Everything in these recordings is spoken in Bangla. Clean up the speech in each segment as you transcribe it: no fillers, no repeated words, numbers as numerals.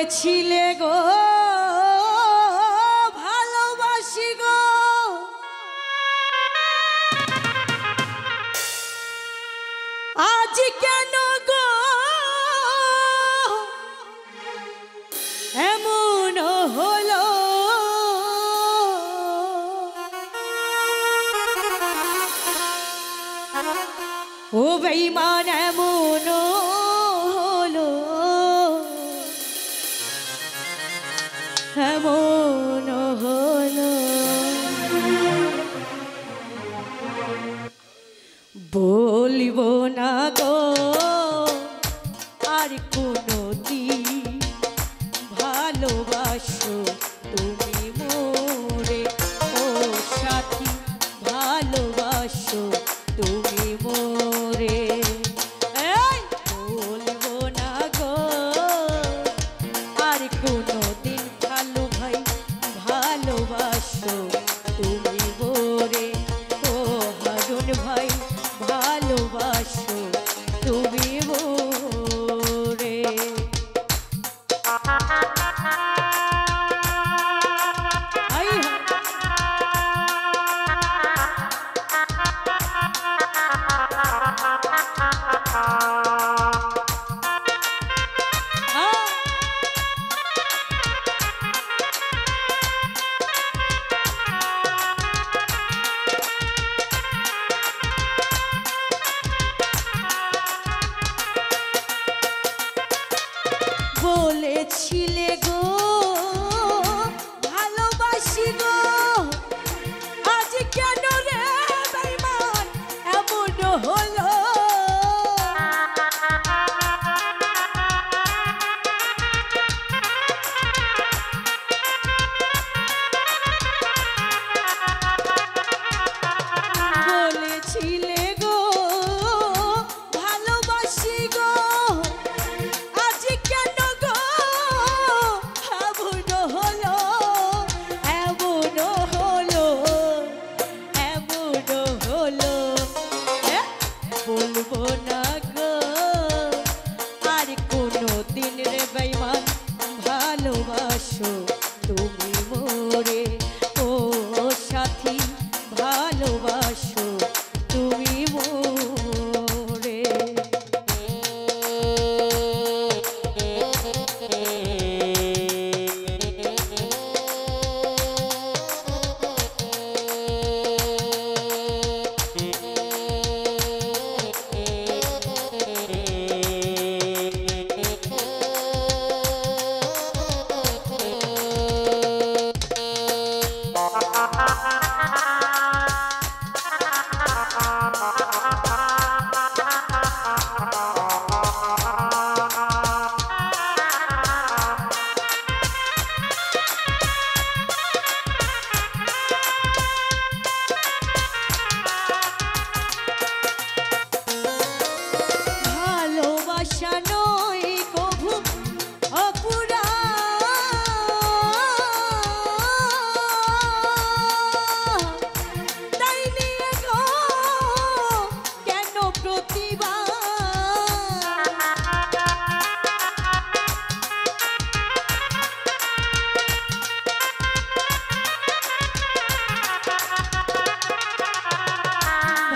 বলেছিলে গো ভালোবাসি গো, আজ কেন গো এমন হলো? ও বেঈমান এমন হলো, এমন হলো। বলিব না গো আর কোনদিন ভালোবাসো তুমি মোরে, ও সাথী ভালোবাসো তুমি মোরে। বলবো না গো আর কোনদিন ভালো ভাই ভালোবাসো তুমি মোরে, ও হারুন ভাই ভালোবাসো তুমি মোরে। বলেছিলে গো ভালোবাসি গো, আজ কেন রে বেঈমান এমন হলো? বলেছিলে গো ভালোবাসি গো, আজ কেন গো এমন হলো, এমন হলো, এমন হলো। বলবো না গো আর কোনদিন রে বেঈমান ভালোবাসো তুমি মোরে, ও সাথী ভালোবাসো তুমি মোরে। ভালোবাসা নয় কভু অপুরা, তাই নিয়ে গো কেন প্রতিবাদ?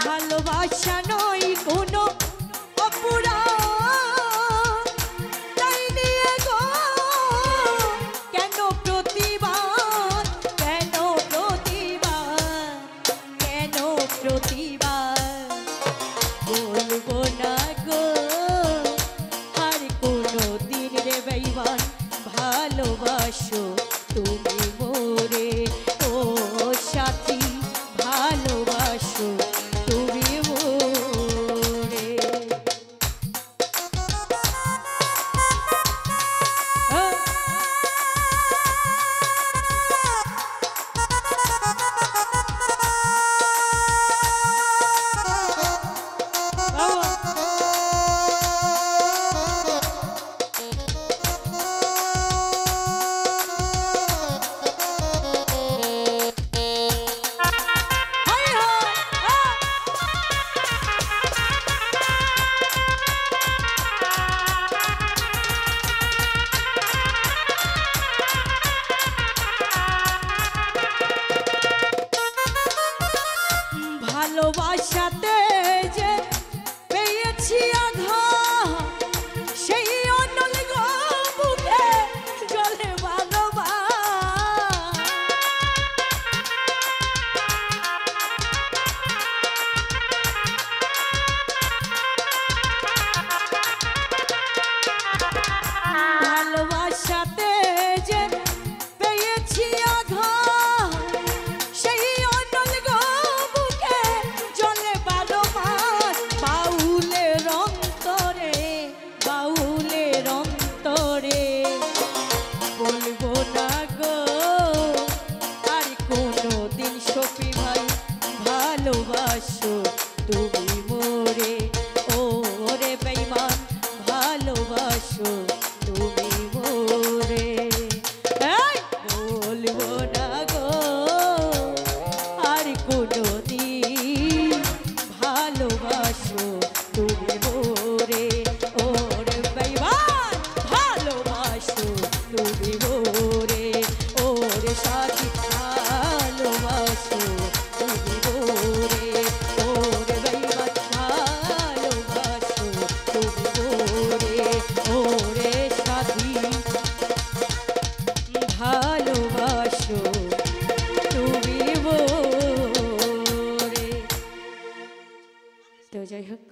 ভালোবাসা নয় কোনো অপরাধ, তাই নিয়ে গো কেন প্রতিবাদ? কেন প্রতিবাদ? কেন প্রতিবাদ? বলবো না গো আর কোনদিন রে বেঈমান ভালোবাসো তুমি মোরে, ও সাথী ভালোবাসো তুমি মোরে।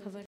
খবর